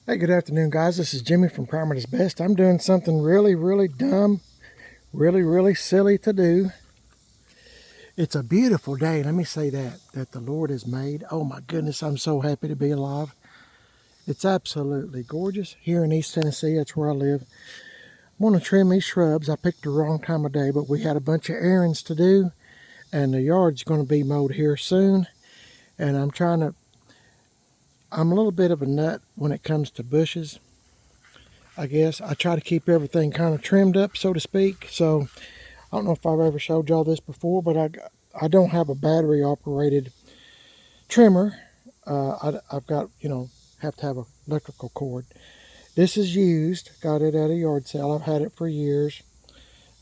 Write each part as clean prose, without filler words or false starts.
Hey, good afternoon, guys. This is Jimmy from Primer is Best. I'm doing something really dumb, really silly to do. It's a beautiful day. Let me say that the Lord has made. Oh my goodness, I'm so happy to be alive. It's absolutely gorgeous here in East Tennessee. That's where I live. I'm going to trim these shrubs. I picked the wrong time of day, but we had a bunch of errands to do, and the yard's going to be mowed here soon. And I'm a little bit of a nut when it comes to bushes. I guess I try to keep everything kind of trimmed up, so to speak. So I don't know if I've ever showed y'all this before, but I don't have a battery operated trimmer. I've got, have to have an electrical cord. This is used, got it at a yard sale. I've had it for years.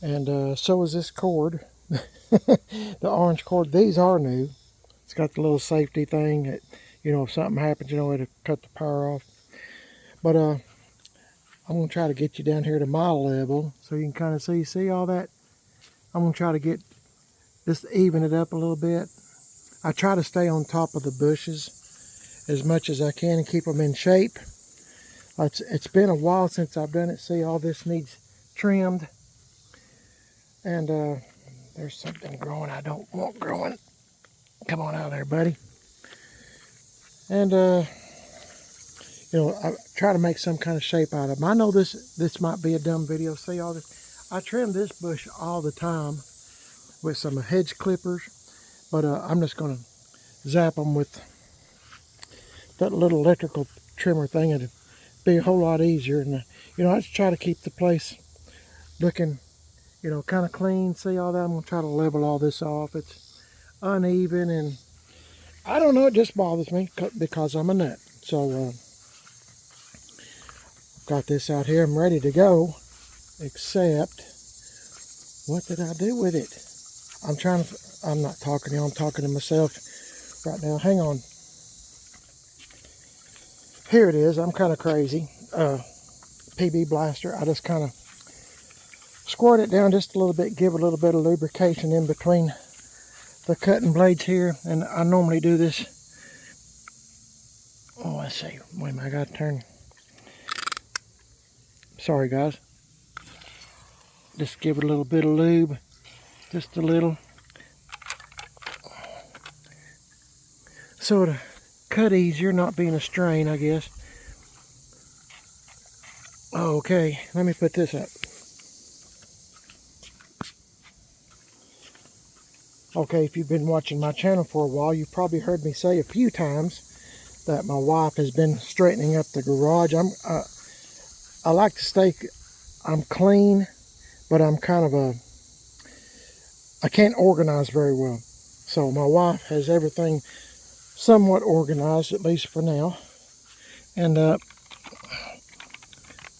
And so is this cord, the orange cord. These are new. It's got the little safety thing that, if something happens, it'll cut the power off. But I'm going to try to get you down here to my level so you can kind of see all that. I'm going to try to just even it up a little bit. I try to stay on top of the bushes as much as I can and keep them in shape. It's been a while since I've done it. See, all this needs trimmed. And there's something growing I don't want growing. Come on out there, buddy. And I try to make some kind of shape out of them. I know this might be a dumb video. See all this? I trim this bush all the time with some hedge clippers, but I'm just going to zap them with that little electrical trimmer thing. It'd be a whole lot easier. And I just try to keep the place looking, kind of clean. See all that? I'm going to try to level all this off. It's uneven, and I don't know, it just bothers me because I'm a nut. So got this out here. I'm ready to go, except what did I do with it? I'm not talking to you, I'm talking to myself right now. Hang on. Here it is. I'm kind of crazy. PB blaster. I just kind of squirt it down just a little bit, give it a little bit of lubrication in between the cutting blades here. And I normally do this. Oh, let's see. Wait a minute, I got to turn. Sorry, guys. Just give it a little bit of lube. Just a little. So to cut easier, not being a strain, I guess. Okay, let me put this up. Okay, if you've been watching my channel for a while, you've probably heard me say a few times that my wife has been straightening up the garage. I like to stay, I'm clean, but I'm kind of I can't organize very well. So my wife has everything somewhat organized, at least for now. And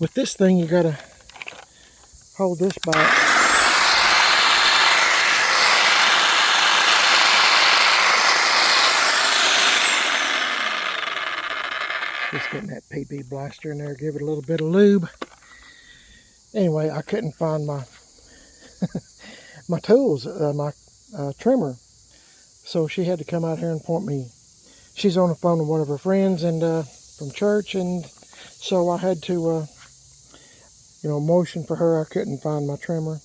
with this thing, you gotta hold this back. Just getting that PB blaster in there, give it a little bit of lube. Anyway, I couldn't find my my tools, my trimmer. So she had to come out here and point me. She's on the phone with one of her friends and from church, and so I had to, motion for her. I couldn't find my trimmer.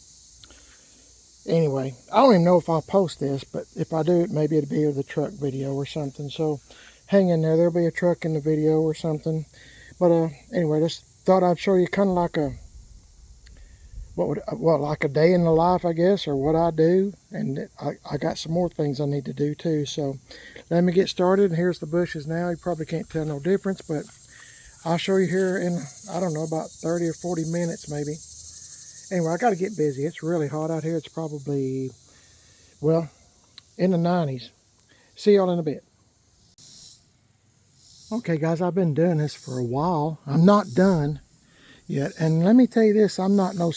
Anyway, I don't even know if I'll post this, but if I do, maybe it'll be the truck video or something. So hang in there. There'll be a truck in the video or something. But anyway, just thought I'd show you kind of like like a day in the life, I guess, or what I do. And I got some more things I need to do too. So let me get started. And here's the bushes now. You probably can't tell no difference, but I'll show you here in, I don't know, about 30 or 40 minutes maybe. Anyway, I got to get busy. It's really hot out here. It's probably, well, in the 90s. See y'all in a bit. Okay, guys, I've been doing this for a while. I'm not done yet. And let me tell you this, I'm not no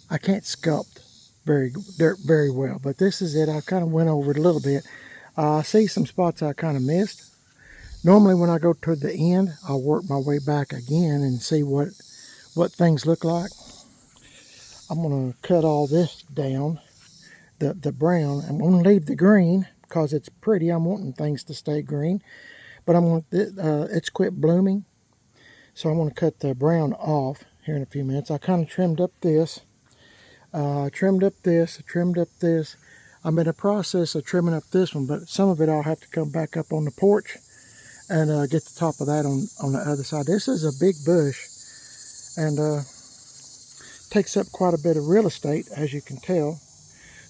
I can't sculpt very well. But this is it. I kind of went over it a little bit. I see some spots I kind of missed. Normally when I go toward the end, I'll work my way back again and see what things look like. I'm going to cut all this down, the brown. I'm going to leave the green because it's pretty. I'm wanting things to stay green. But I'm going to, it's quit blooming. So I'm going to cut the brown off here in a few minutes. I kind of trimmed up this. Trimmed up this, trimmed up this. I'm in the process of trimming up this one, but some of it I'll have to come back up on the porch and get the top of that on the other side. This is a big bush and takes up quite a bit of real estate, as you can tell.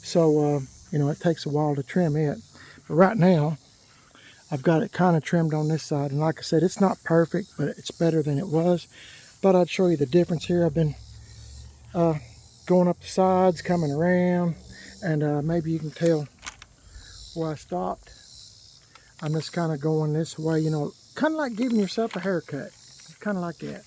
So, you know, it takes a while to trim it. But right now, I've got it kind of trimmed on this side. And like I said, it's not perfect, but it's better than it was. Thought I'd show you the difference here. I've been going up the sides, coming around, and maybe you can tell where I stopped. I'm just kind of going this way, you know, kind of like giving yourself a haircut. Kind of like that.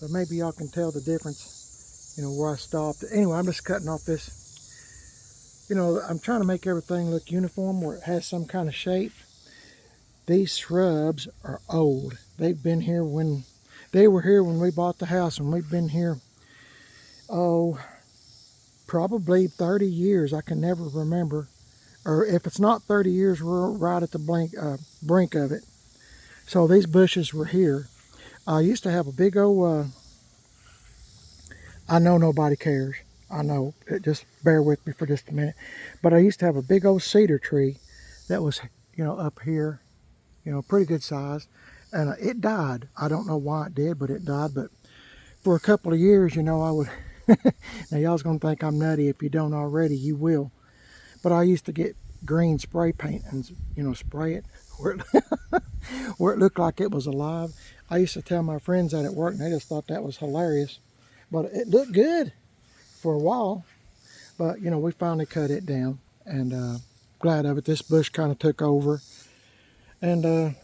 But maybe y'all can tell the difference, you know, where I stopped. Anyway, I'm just cutting off this. You know, I'm trying to make everything look uniform where it has some kind of shape. These shrubs are old. They've been here when, they were here when we bought the house, and we've been here, oh, probably 30 years. I can never remember. Or if it's not 30 years, we're right at the brink of it. So these bushes were here. I used to have a big old, I know nobody cares. I know, just bear with me for just a minute. But I used to have a big old cedar tree that was, you know, up here, you know, pretty good size. And it died. I don't know why it did, but it died. But for a couple of years, you know, I would, now y'all's going to think I'm nutty. If you don't already, you will. But I used to get green spray paint and, you know, spray it where it, where it looked like it was alive. I used to tell my friends that at work, and they just thought that was hilarious. But it looked good for a while. But, you know, we finally cut it down, and glad of it. This bush kind of took over. And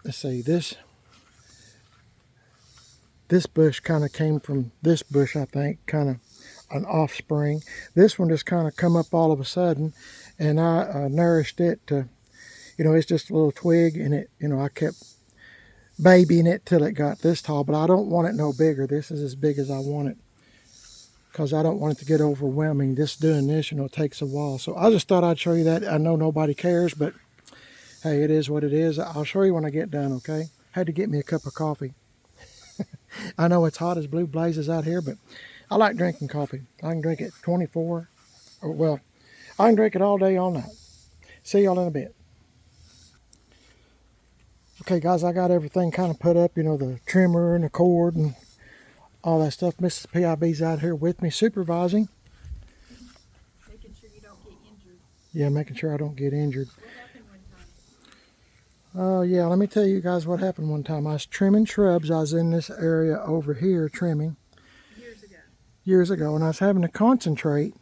let's see, this bush kind of came from this bush, I think, kind of an offspring. This one just kind of come up all of a sudden, and I nourished it to, you know, it's just a little twig, and it, you know, I kept babying it till it got this tall, but I don't want it no bigger. This is as big as I want it, because I don't want it to get overwhelming. Just doing this, you know, takes a while. So I just thought I'd show you that. I know nobody cares, but hey, it is what it is. I'll show you when I get done, okay? Had to get me a cup of coffee. I know it's hot as blue blazes out here, but I like drinking coffee. I can drink it 24, or well, I can drink it all day, all night. See y'all in a bit. Okay, guys, I got everything kind of put up, you know, the trimmer and the cord and all that stuff. Mrs. PIB's out here with me supervising. Making sure you don't get injured. Yeah, making sure I don't get injured. What happened one time? Yeah, let me tell you guys what happened one time. I was trimming shrubs. I was in this area over here trimming. Years ago, and I was having to concentrate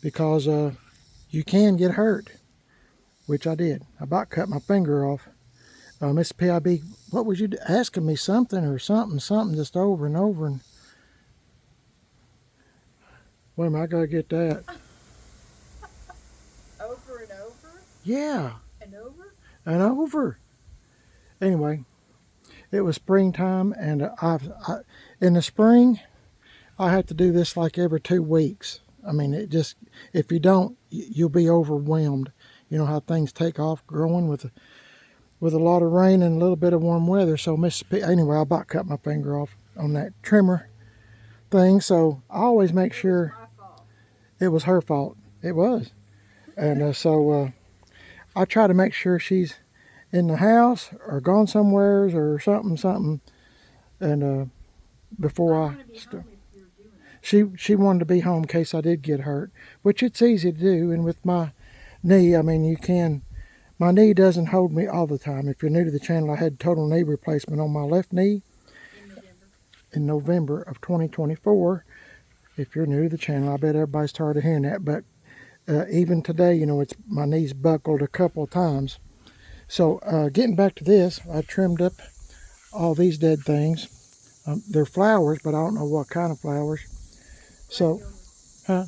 because you can get hurt, which I did. I about cut my finger off. Miss PIB, what was you asking me something just over and over, and wait a minute, I gotta get that. Over and over? Yeah. And over? And over. Anyway, it was springtime, and in the spring, I had to do this like every 2 weeks. I mean, it just, if you don't, you'll be overwhelmed. You know how things take off growing with a lot of rain and a little bit of warm weather. So anyway, I about cut my finger off on that trimmer thing. So I always make sure it was her fault. It was. And so I try to make sure she's in the house or gone somewheres or something. And before I start. She wanted to be home in case I did get hurt, which it's easy to do. And with my knee, I mean, my knee doesn't hold me all the time. If you're new to the channel, I had total knee replacement on my left knee in November of 2024. If you're new to the channel, I bet everybody's tired of hearing that. But even today, you know, my knee's buckled a couple of times. So getting back to this, I trimmed up all these dead those. They're flowers, but I don't know what kind of flowers. So, huh?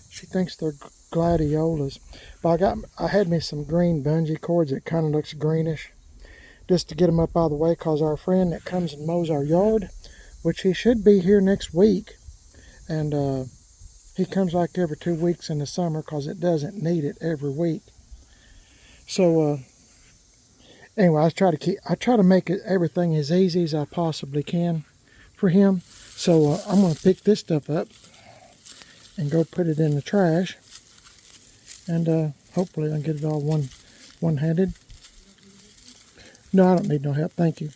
She thinks they're gladiolas. But I had me some green bungee cords that kind of looks greenish, just to get them up out of the way, because our friend that comes and mows our yard, which he should be here next week, and he comes like every 2 weeks in the summer because it doesn't need it every week. So anyway, I try to make everything as easy as I possibly can for him. So I'm gonna pick this stuff up and go put it in the trash, and hopefully I can get it all one-handed. No, I don't need no help. Thank you.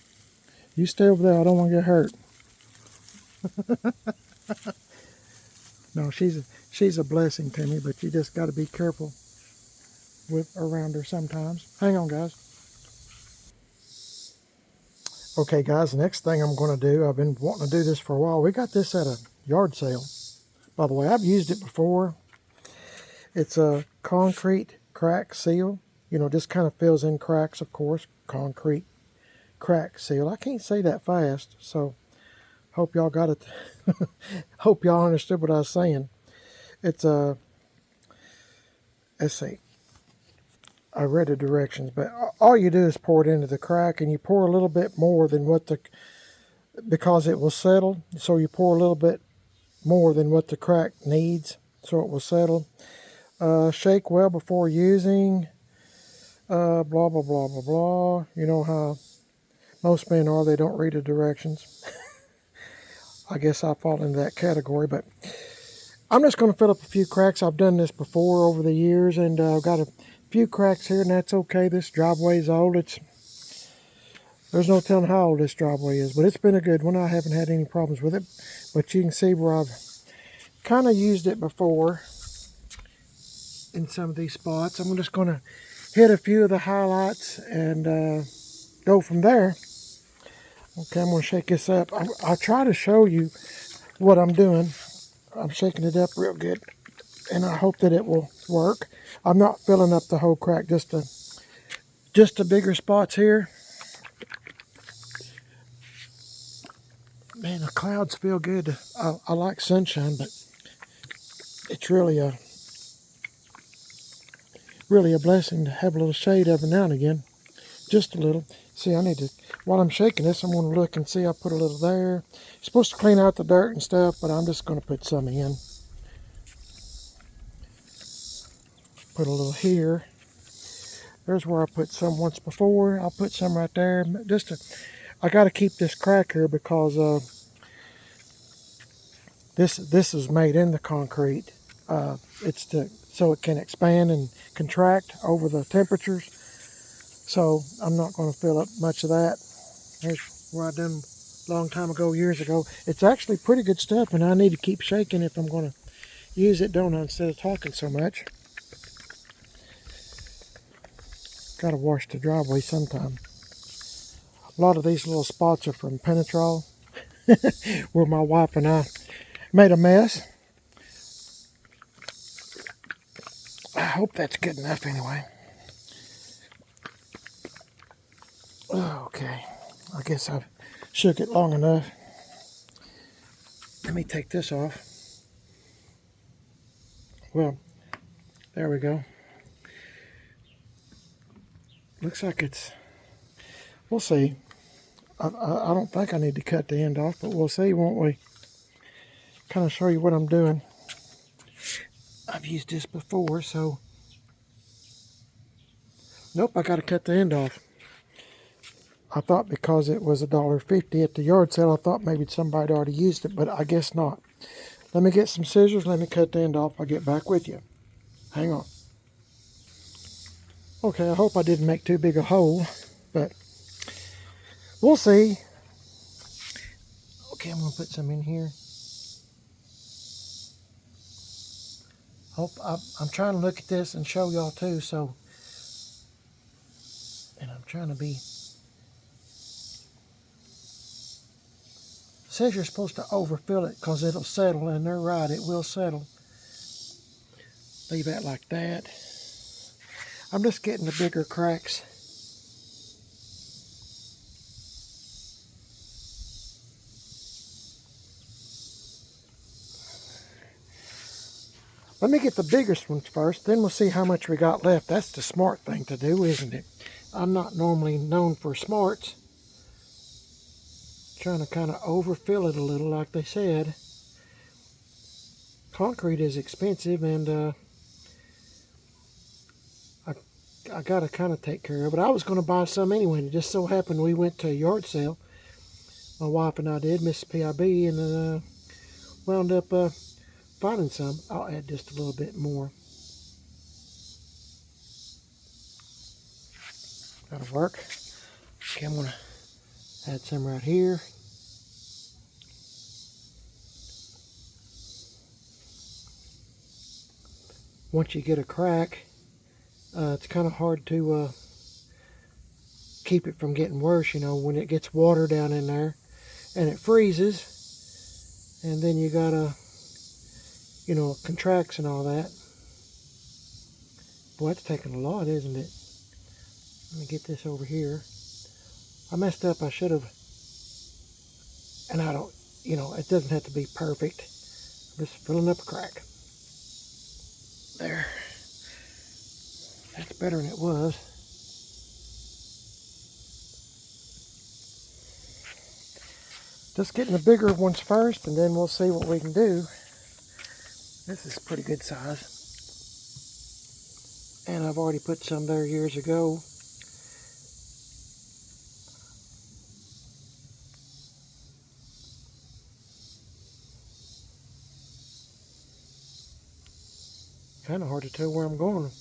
You stay over there. I don't want to get hurt. No, she's a blessing to me, but you just got to be careful with around her sometimes. Hang on, guys. Okay, guys. The next thing I'm going to do, I've been wanting to do this for a while. We got this at a yard sale. By the way, I've used it before. It's a concrete crack seal. You know, just kind of fills in cracks, of course. Concrete crack seal. I can't say that fast, so hope y'all got it. Hope y'all understood what I was saying. It's a, let's see. I read the directions, but all you do is pour it into the crack, and you pour a little bit more than because it will settle. So you pour a little bit more than what the crack needs, so it will settle. Shake well before using. Blah blah blah blah blah. You know how most men are; they don't read the directions. I guess I fall into that category, but I'm just going to fill up a few cracks. I've done this before over the years, and I've got a few cracks here, and that's okay. This driveway's old. There's no telling how old this driveway is, but it's been a good one. I haven't had any problems with it, but you can see where I've kind of used it before in some of these spots. I'm just going to hit a few of the highlights and go from there. Okay, I'm going to shake this up. I'll try to show you what I'm doing. I'm shaking it up real good, and I hope that it will work. I'm not filling up the whole crack, just the bigger spots here. Man, the clouds feel good. I like sunshine, but it's really a blessing to have a little shade every now and again, just a little. See, while I'm shaking this, I'm going to look and see. I put a little there. You're supposed to clean out the dirt and stuff, but I'm just going to put some in. Put a little here. There's where I put some once before. I'll put some right there. I got to keep this crack here because this is made in the concrete. So it can expand and contract over the temperatures. So I'm not going to fill up much of that. Here's where I done a long time ago, years ago. It's actually pretty good stuff, and I need to keep shaking if I'm going to use it, don't I, instead of talking so much. Got to wash the driveway sometime. A lot of these little spots are from Penetrol, where my wife and I made a mess. I hope that's good enough anyway. Okay, I guess I've shook it long enough. Let me take this off. Well, there we go. Looks like we'll see. I don't think I need to cut the end off, but we'll see, won't we? Kind of show you what I'm doing. I've used this before, so nope, I got to cut the end off. I thought because it was $1.50 at the yard sale, I thought maybe somebody already used it, but I guess not. Let me get some scissors. Let me cut the end off. I'll get back with you. Hang on. Okay, I hope I didn't make too big a hole, but we'll see. Okay, I'm going to put some in here. I'm trying to look at this and show y'all too, so, and I'm trying to be. It says you're supposed to overfill it because it'll settle, and they're right, it will settle. Leave that like that. I'm just getting the bigger cracks. Let me get the biggest ones first, then we'll see how much we got left. That's the smart thing to do, isn't it? I'm not normally known for smarts. Trying to kind of overfill it a little, like they said. Concrete is expensive, and I I gotta kind of take care of it. I was going to buy some anyway. And it just so happened we went to a yard sale. My wife and I did, Miss PIB, and wound up finding some. I'll add just a little bit more. That'll work. Okay, I'm gonna add some right here. Once you get a crack, it's kind of hard to keep it from getting worse. You know, when it gets water down in there and it freezes, and then you gotta, you know, contracts and all that. Boy, it's taking a lot, isn't it? Let me get this over here. I messed up. I should have, and I don't, you know, it doesn't have to be perfect. I'm just filling up a crack. There. That's better than it was. Just getting the bigger ones first, and then we'll see what we can do. This is pretty good size. And I've already put some there years ago. Kind of hard to tell where I'm going.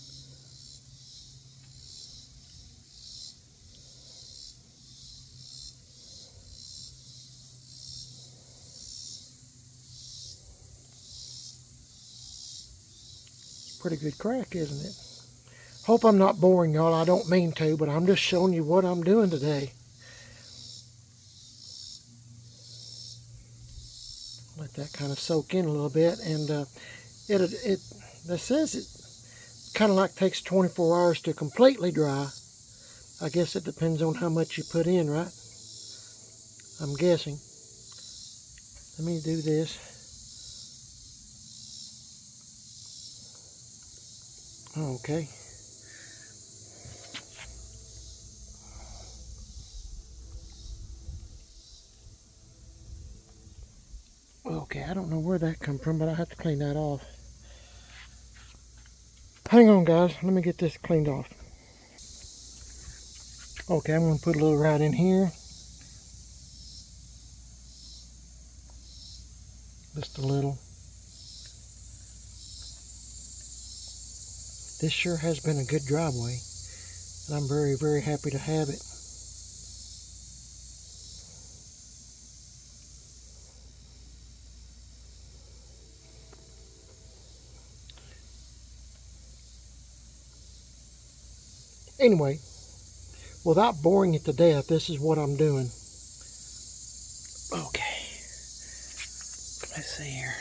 Pretty good crack, isn't it? Hope I'm not boring y'all. I don't mean to, but I'm just showing you what I'm doing today. Let that kind of soak in a little bit, and it says it kind of like takes 24 hours to completely dry. I guess it depends on how much you put in, right? I'm guessing. Let me do this. Okay. Okay, I don't know where that come from, but I have to clean that off. Hang on, guys. Let me get this cleaned off. Okay, I'm going to put a little right in here. Just a little. This sure has been a good driveway, and I'm very, very happy to have it. Anyway, without boring it to death, this is what I'm doing. Okay, let's see here.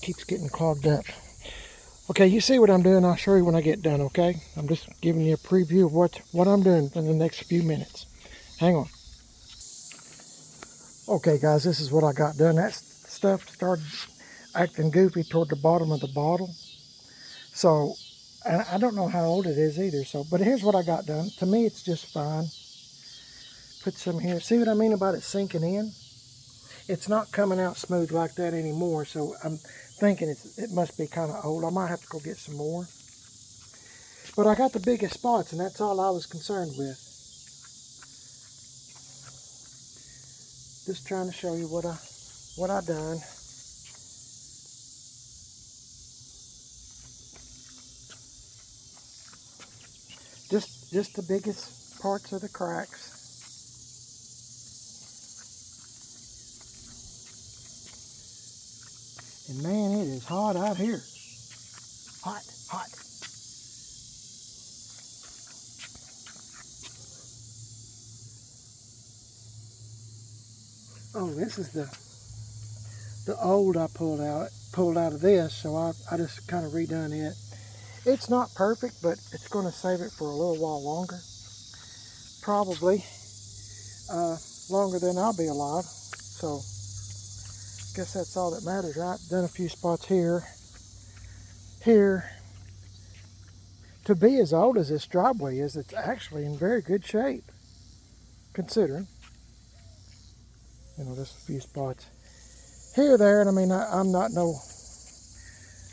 Keeps getting clogged up. Okay, you see what I'm doing. I'll show you when I get done, okay? I'm just giving you a preview of what I'm doing in the next few minutes. Hang on. Okay, guys, this is what I got done. That stuff started acting goofy toward the bottom of the bottle. So, and I don't know how old it is either. So, but here's what I got done. To me, it's just fine. Put some here. See what I mean about it sinking in? It's not coming out smooth like that anymore. So I'm thinking it must be kind of old. I might have to go get some more. But I got the biggest spots, and that's all I was concerned with. Just trying to show you what I done. Just the biggest parts of the cracks. And man, it is hot out here. Hot, hot. Oh, this is the old I pulled out of this, so I just kind of redone it. It's not perfect, but it's going to save it for a little while longer. Probably longer than I'll be alive. So I guess that's all that matters, right? Done a few spots here. To be as old as this driveway is, it's actually in very good shape. considering. You know, just a few spots here, there, and I mean, I'm not no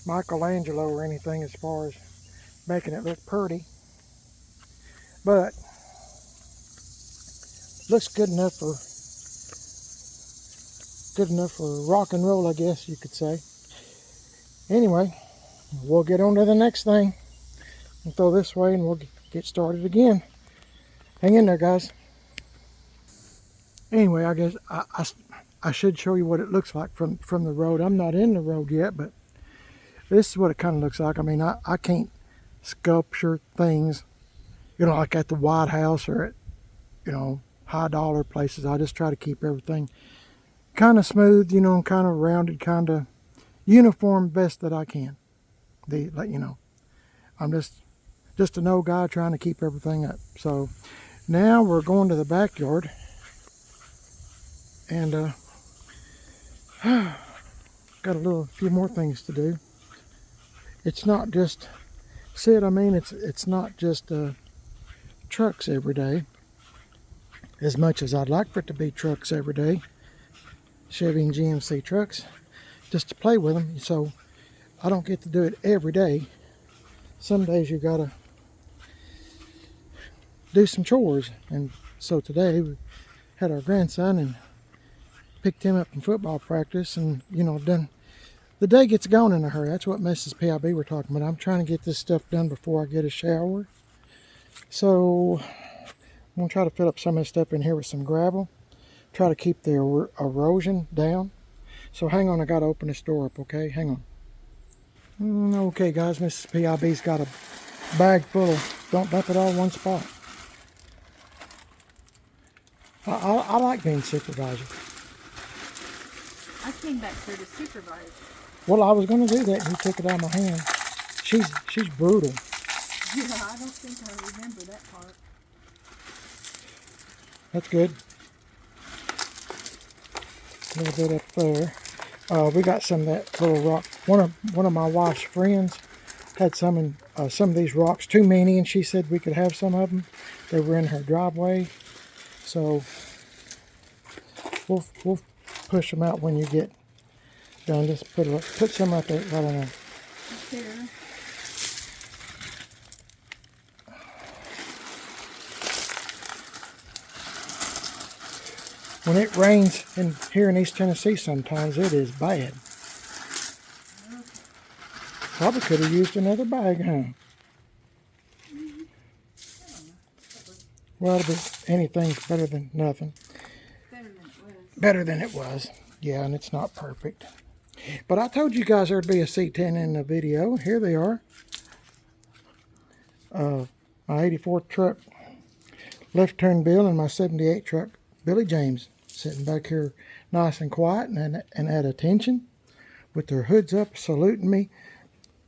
Michelangelo or anything as far as making it look pretty, but looks good enough for rock and roll, I guess you could say. Anyway, we'll get on to the next thing. We'll throw this way and we'll get started again. Hang in there, guys. Anyway, I guess I should show you what it looks like from the road. I'm not in the road yet, but this is what it kind of looks like. I mean, I can't sculpture things, you know, like at the White House or at, you know, high dollar places. I just try to keep everything kind of smooth, you know, and kind of rounded, kind of uniform best that I can. Like, you know, I'm just an old guy trying to keep everything up. So now we're going to the backyard, and got a few more things to do. It's not just, I mean, it's not just trucks every day, as much as I'd like for it to be trucks every day. Chevy and GMC trucks, just to play with them. So I don't get to do it every day. Some days you gotta do some chores, and so today we had our grandson and picked him up from football practice, and you know, done. The day gets going in a hurry. That's what Mrs. PIB were talking about. I'm trying to get this stuff done before I get a shower. So I'm gonna try to fill up some of this stuff in here with some gravel. Try to keep the erosion down. So hang on, I gotta open this door up, okay? Hang on. Okay guys, Mrs. PIB's got a bag full of, don't dump it all in one spot. I like being supervisor. I came back here to supervise. Well, I was gonna do that and you took it out of my hand. She's brutal. Yeah, I don't think I remember that part. That's good. A little bit up there. We got some of that little rock. One of my wife's friends had some of these rocks, too many, and she said we could have some of them. They were in her driveway, so we'll push them out when you get done. Just put some up there. I don't know. There. When it rains here in East Tennessee, sometimes it is bad. Probably could have used another bag, huh? Well, anything's better than nothing. Better than it was. Yeah, and it's not perfect. But I told you guys there'd be a C10 in the video. Here they are. My 84 truck, left turn Bill, and my 78 truck, Billy James, sitting back here nice and quiet and at attention with their hoods up, saluting me.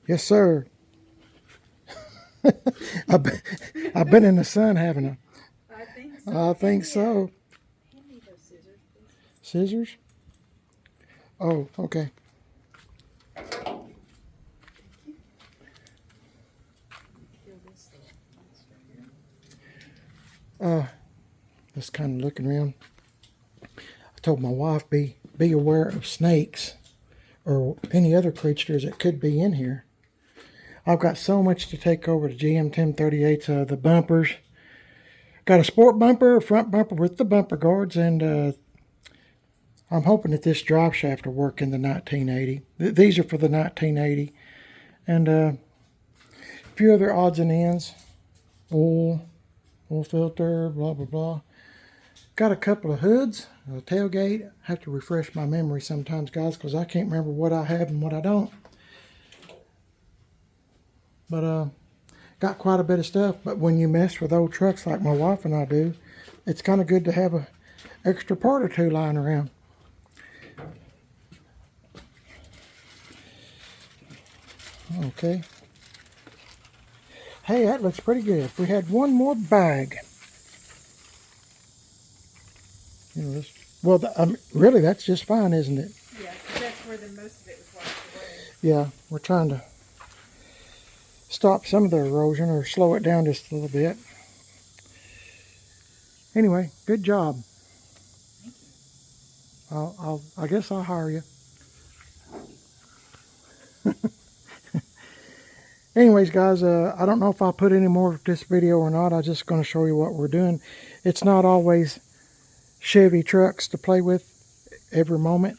Yes, sir. I've been in the sun, haven't I? I think so. I think so. Hand me those scissors, please. Scissors? Oh, okay. Feel this little monster here. Just kind of looking around. I told my wife be aware of snakes or any other creatures that could be in here. I've got so much to take over to GM 1038's, the bumpers. Got a sport bumper, a front bumper with the bumper guards, and I'm hoping that this drive shaft will work in the 1980. These are for the 1980. And a few other odds and ends. Oil filter, blah, blah, blah. Got a couple of hoods, a tailgate. I have to refresh my memory sometimes, guys, because I can't remember what I have and what I don't. But got quite a bit of stuff. But when you mess with old trucks like my wife and I do, it's kind of good to have an extra part or two lying around. Okay. Hey, that looks pretty good. If we had one more bag. You know, really, that's just fine, isn't it? Yeah, 'cause that's where the most of it was washed away. Yeah, we're trying to stop some of the erosion or slow it down just a little bit. Anyway, good job. Thank you. I guess I'll hire you. Anyways, guys, I don't know if I'll put any more of this video or not. I'm just going to show you what we're doing. It's not always Chevy trucks to play with every moment.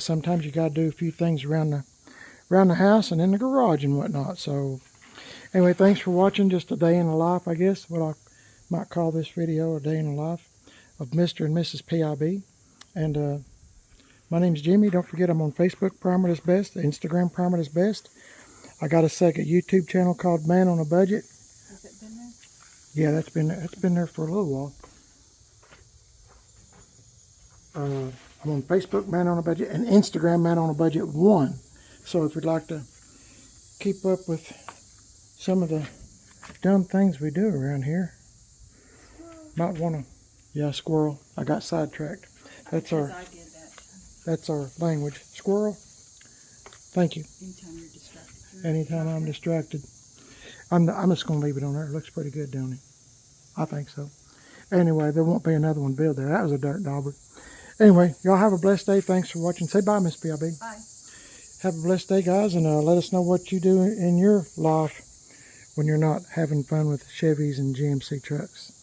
Sometimes you got to do a few things around the house and in the garage and whatnot. So anyway, thanks for watching. Just a day in the life, I guess, what I might call this video, a day in the life of Mr. and Mrs. PIB. And my name's Jimmy. Don't forget I'm on Facebook, Primer is Best, Instagram, Primer is Best. I got a second YouTube channel called Man on a Budget. Has it been there? Yeah, that's been there. It's been there for a little while. I'm on Facebook, Man on a Budget, and Instagram, Man on a Budget 1. So if you'd like to keep up with some of the dumb things we do around here, might want to. Yeah, squirrel. I got sidetracked. That's our. I did that. That's our language. Squirrel. Thank you. Anytime you're distracted. Anytime I'm distracted. I'm just going to leave it on there. It looks pretty good, don't it? I think so. Anyway, there won't be another one built there. That was a dirt dauber. Anyway, y'all have a blessed day. Thanks for watching. Say bye, Miss PIB. Bye. Have a blessed day, guys, and let us know what you do in your life when you're not having fun with Chevys and GMC trucks.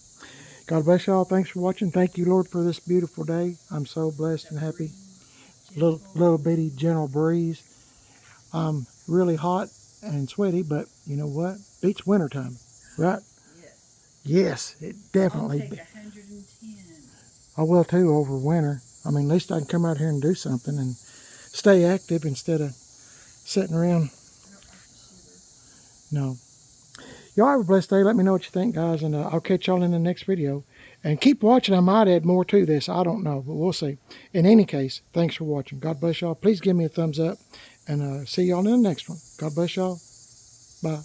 God bless y'all. Thanks for watching. Thank you, Lord, for this beautiful day. I'm so blessed and happy. Little bitty gentle breeze. Really hot and sweaty, but you know what? Beats wintertime, right? Yes. Yes, it definitely. I'll take 110. I will too over winter. I mean, at least I can come out here and do something and stay active instead of sitting around. No. Y'all have a blessed day. Let me know what you think, guys, and I'll catch y'all in the next video. And keep watching. I might add more to this. I don't know, but we'll see. In any case, thanks for watching. God bless y'all. Please give me a thumbs up, and see y'all in the next one. God bless y'all. Bye.